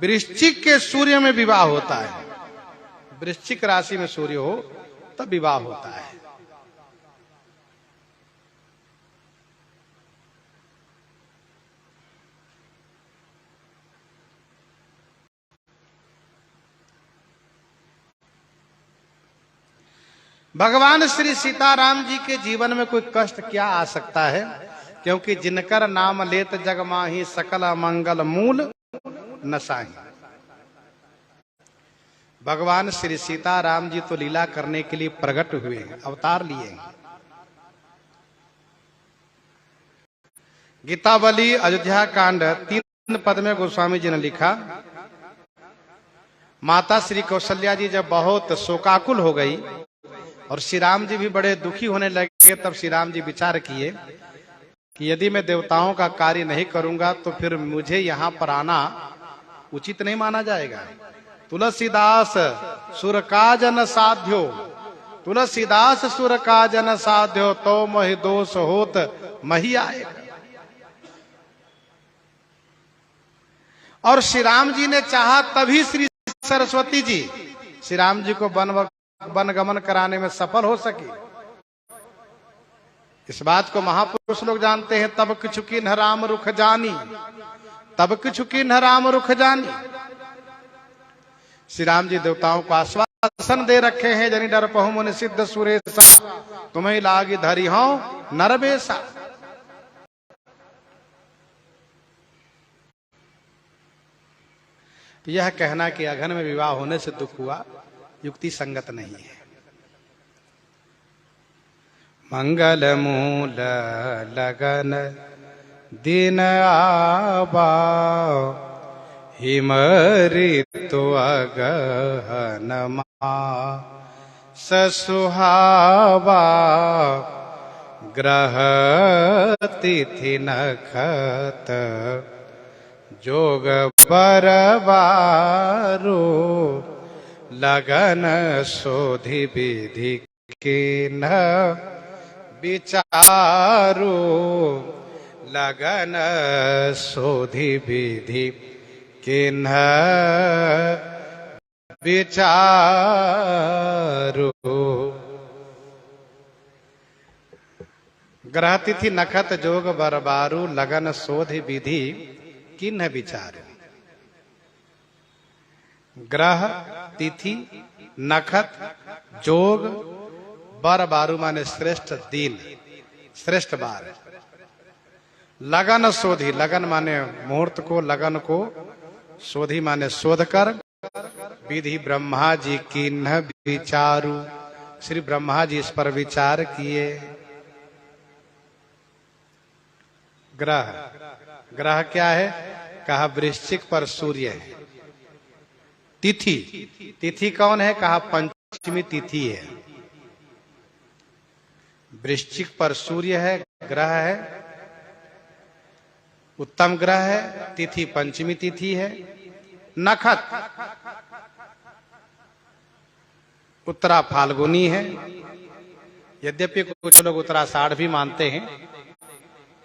वृश्चिक के सूर्य में विवाह होता है। वृश्चिक राशि में सूर्य हो तब विवाह होता है। भगवान श्री सीताराम जी के जीवन में कोई कष्ट क्या आ सकता है क्योंकि जिनकर नाम लेत जग माही सकल मंगल मूल नसाही। भगवान श्री सीताराम जी तो लीला करने के लिए प्रकट हुए हैं, अवतार लिए हैं। गीतावली अयोध्या कांड 3 पद में गोस्वामी जी ने लिखा, माता श्री कौशल्या जी जब बहुत शोकाकुल हो गई और श्री राम जी भी बड़े दुखी होने लगे, तब श्री राम जी विचार किए कि यदि मैं देवताओं का कार्य नहीं करूंगा तो फिर मुझे यहाँ पर आना उचित नहीं माना जाएगा। तुलसीदास सुर का जन साध्यो, तुलसीदास सुर का जन साध्यो, तो महि दोष होत मही आए। और श्री राम जी ने चाहा तभी श्री सरस्वती जी श्री राम जी को वन गमन कराने में सफल हो सकी। इस बात को महापुरुष लोग जानते हैं। तब किछु किन्ह राम रुख जानी, तब किछु किन्ह राम रुख जानी। श्री राम जी देवताओं को आश्वासन दे रखे हैं, जनि डर पहु मुनि सिद्ध सुरेशा, तुम्हें लागी धरी हो नरबेसा। यह कहना कि अघन में विवाह होने से दुख हुआ युक्ति संगत नहीं है। मंगल मूल लगन दिन आबा, हिम ऋतु अगहन ससुहावा, ग्रह तिथि नखत जोग बरबारो, लगन सोधि विधि किन्ह विचारो, लगन सोधि विधि किन्ह विचारो। ग्रह तिथि नखत जोग बरबारू, लगन सोधि विधि किन्ह विचारो। ग्रह तिथि नखत जोग बरबारू माने श्रेष्ठ दिन, श्रेष्ठ बार। लगन शोधि, लगन माने मुहूर्त को, लगन को, शोधि माने शोध कर, विधि ब्रह्मा जी किन्ह विचारू, श्री ब्रह्मा जी इस पर विचार किए। ग्रह, ग्रह क्या है? कहा वृश्चिक पर सूर्य है। तिथि, तिथि कौन है? कहा पंचमी तिथि है। वृश्चिक पर सूर्य है, ग्रह है, उत्तम ग्रह है, तिथि पंचमी तिथि है। नखत उत्तरा फाल्गुनी है। यद्यपि कुछ लोग उत्तराषाढ़ भी मानते हैं,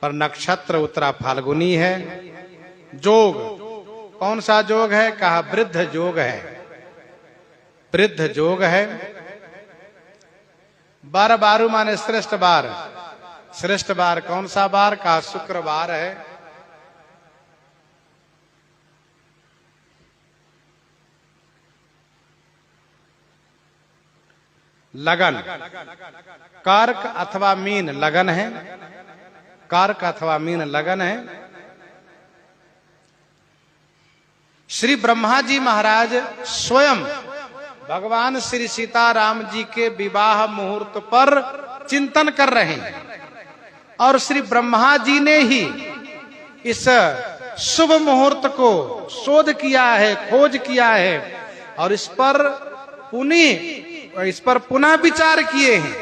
पर नक्षत्र उत्तरा फाल्गुनी है। जोग कौन सा जोग है? कहा वृद्ध जोग है, वृद्ध जोग है। बार बारू माने श्रेष्ठ बार, श्रेष्ठ बार कौन सा बार? कहा शुक्रवार है। लगन, कर्क अथवा मीन लगन है, कर्क अथवा मीन लगन है। श्री ब्रह्मा जी महाराज स्वयं भगवान श्री सीताराम जी के विवाह मुहूर्त पर चिंतन कर रहे हैं, और श्री ब्रह्मा जी ने ही इस शुभ मुहूर्त को शोध किया है, खोज किया है, और इस पर पुनः विचार किए हैं।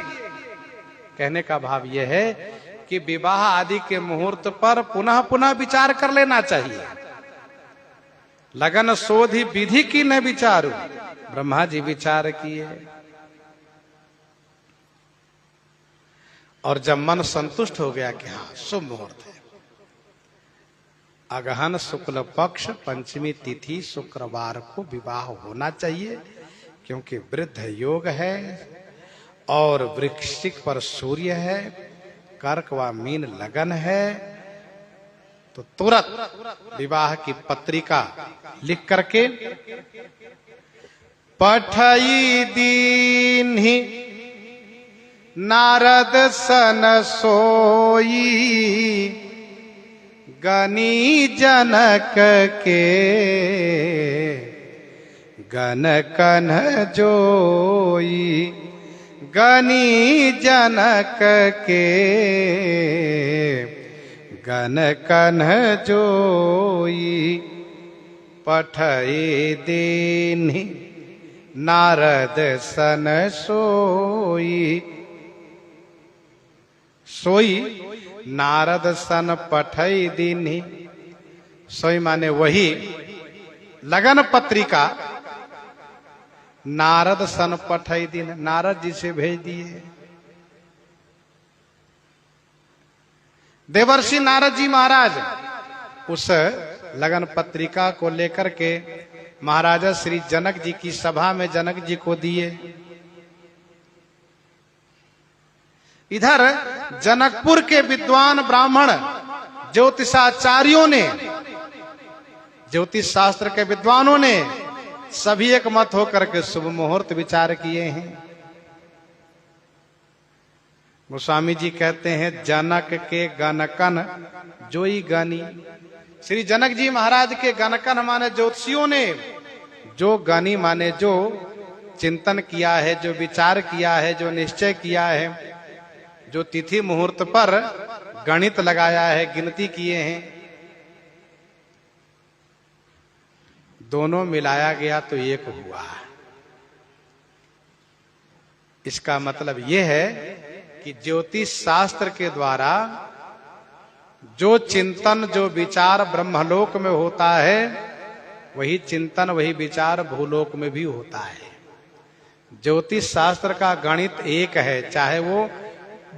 कहने का भाव यह है कि विवाह आदि के मुहूर्त पर पुनः पुनः विचार कर लेना चाहिए। लगन शोधि विधि की न विचारू, ब्रह्मा जी विचार किए, और जब मन संतुष्ट हो गया कि हाँ शुभ मुहूर्त है, अगहन शुक्ल पक्ष पंचमी तिथि शुक्रवार को विवाह होना चाहिए, क्योंकि वृद्ध योग है और वृश्चिक पर सूर्य है, कर्क व मीन लगन है, तो तुरंत विवाह की पत्रिका लिख करके पठई दीन्हि नारद सन सोई गनी जनक के गन कन जोई गनी जनक के गन कन जोई पठई दीन्हि नारद सन सोई सोई नारद सन पठई दीन्हि सोई माने वही लगन पत्रिका नारद सन पठई दीन नारद जी से भेज दिए। देवर्षि नारद जी महाराज उस लगन पत्रिका को लेकर के महाराजा श्री जनक जी की सभा में जनक जी को दिए। इधर जनकपुर के विद्वान ब्राह्मण ज्योतिषाचार्यों ने ज्योतिष शास्त्र के विद्वानों ने सभी एक मत होकर के शुभ मुहूर्त विचार किए हैं। गोस्वामी जी कहते हैं जनक के गणकन जोई गानी। श्री जनक जी महाराज के गणकन माने ज्योतिषियों ने जो गानी माने जो चिंतन किया है, जो विचार किया है, जो निश्चय किया है, जो तिथि मुहूर्त पर गणित लगाया है, गिनती किए हैं, दोनों मिलाया गया तो एक हुआ। इसका मतलब यह है कि ज्योतिष शास्त्र के द्वारा जो चिंतन जो विचार ब्रह्मलोक में होता है वही चिंतन वही विचार भूलोक में भी होता है। ज्योतिष शास्त्र का गणित एक है, चाहे वो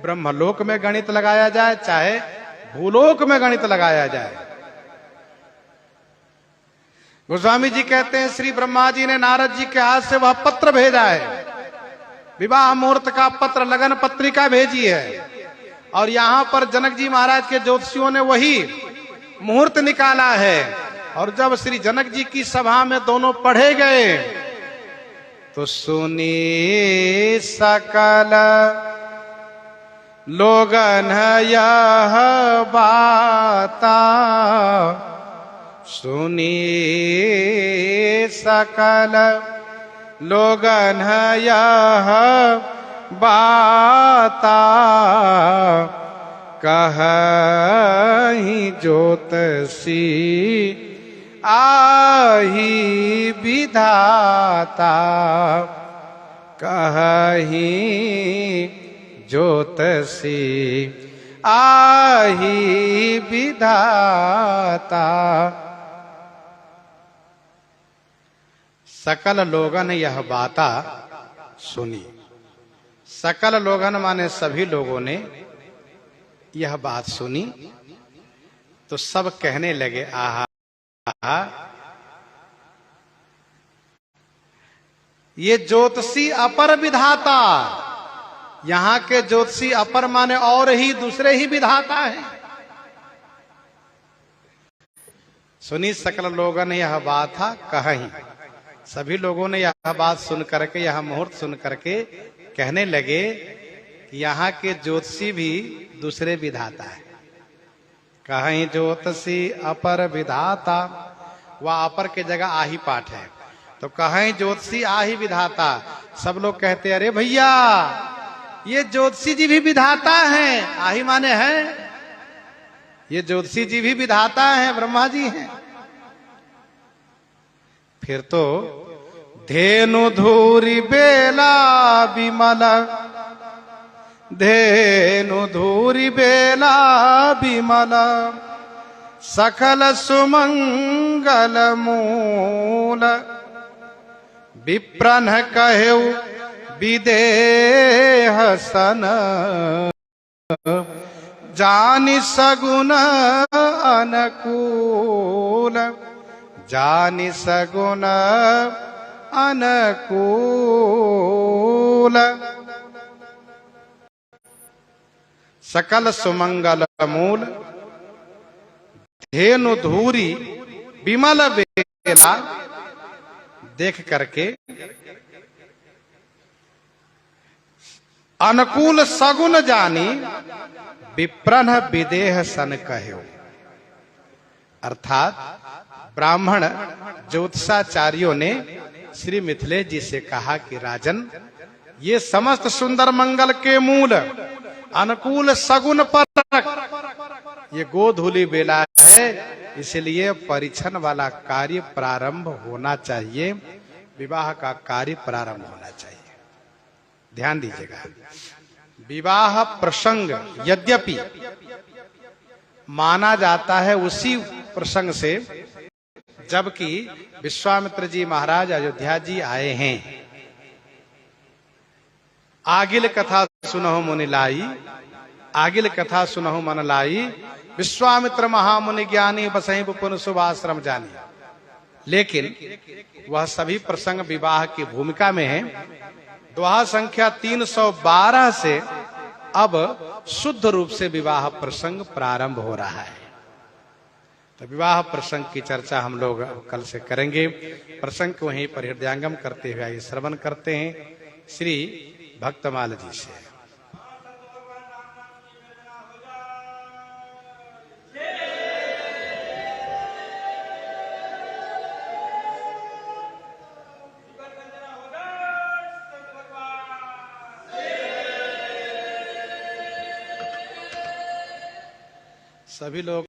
ब्रह्मलोक में गणित लगाया जाए चाहे भूलोक में गणित लगाया जाए। गोस्वामी जी कहते हैं श्री ब्रह्मा जी ने नारद जी के हाथ से वह पत्र भेजा है, विवाह मुहूर्त का पत्र, लगन पत्रिका भेजी है, और यहां पर जनक जी महाराज के ज्योतिषियों ने वही मुहूर्त निकाला है। और जब श्री जनक जी की सभा में दोनों पढ़े गए तो सुनी सकल लोगन यह बाता सुनी सकल लोगन यह बाता कहि ज्योतिषी आही विधाता कहि ज्योतिषी आही विधाता। सकल लोगन यह बाता सुनी। सकल लोगन माने सभी लोगों ने यह बात सुनी तो सब कहने लगे आहा ये ज्योतिषी अपर विधाता। यहां के ज्योतिषी अपर माने और ही दूसरे ही विधाता है। सुनी सकल लोगन यह बात था कहीं। सभी लोगों ने यह बात सुन करके यह मुहूर्त सुन करके कहने लगे कि यहाँ के ज्योतिषी भी दूसरे विधाता है। कहीं ज्योतिषी अपर विधाता, वह अपर के जगह आही पाठ है, तो कहीं ज्योतिषी आही विधाता। सब लोग कहते अरे भैया ये ज्योतिषी जी भी विधाता हैं। आही माने हैं, ये ज्योतिषी जी भी विधाता हैं, ब्रह्मा जी हैं। फिर तो धेनु धूरी बेला विमल धेनु धूरी बेला विमल सकल सुमंगल मूल विप्रन कहेउ विदेह सन जानि सगुन अनुकूल जानि सगुन अनुकूल सकल सुमंगल मूल धेनु धूरी विमल बेला देख करके अनुकूल सगुन जानी विप्रन विदेह सन कहो। अर्थात ब्राह्मण ज्योतिषाचार्यों ने श्री मिथिलेश जी से कहा कि राजन, ये समस्त सुंदर मंगल के मूल अनुकूल सगुन परक ये गोधूली बेला है, इसलिए परिछन वाला कार्य प्रारंभ होना चाहिए, विवाह का कार्य प्रारंभ होना चाहिए। ध्यान दीजिएगा, विवाह प्रसंग यद्यपि माना जाता है उसी प्रसंग से जबकि विश्वामित्र जी महाराज अयोध्या जी आए हैं। आगिल कथा सुनहु मुनि लाई, आगिल कथा सुनहु मन लाई, विश्वामित्र महामुनि ज्ञानी बसहि पुन शुभाश्रम जानी। लेकिन वह सभी प्रसंग विवाह की भूमिका में है। दोहा संख्या 312 से अब शुद्ध रूप से विवाह प्रसंग प्रारंभ हो रहा है। तो विवाह प्रसंग की चर्चा हम लोग कल से करेंगे। प्रसंग को वहीं पर हृदयांगम करते हुए आइए श्रवण करते हैं श्री भक्तमाल जी से। सभी लोग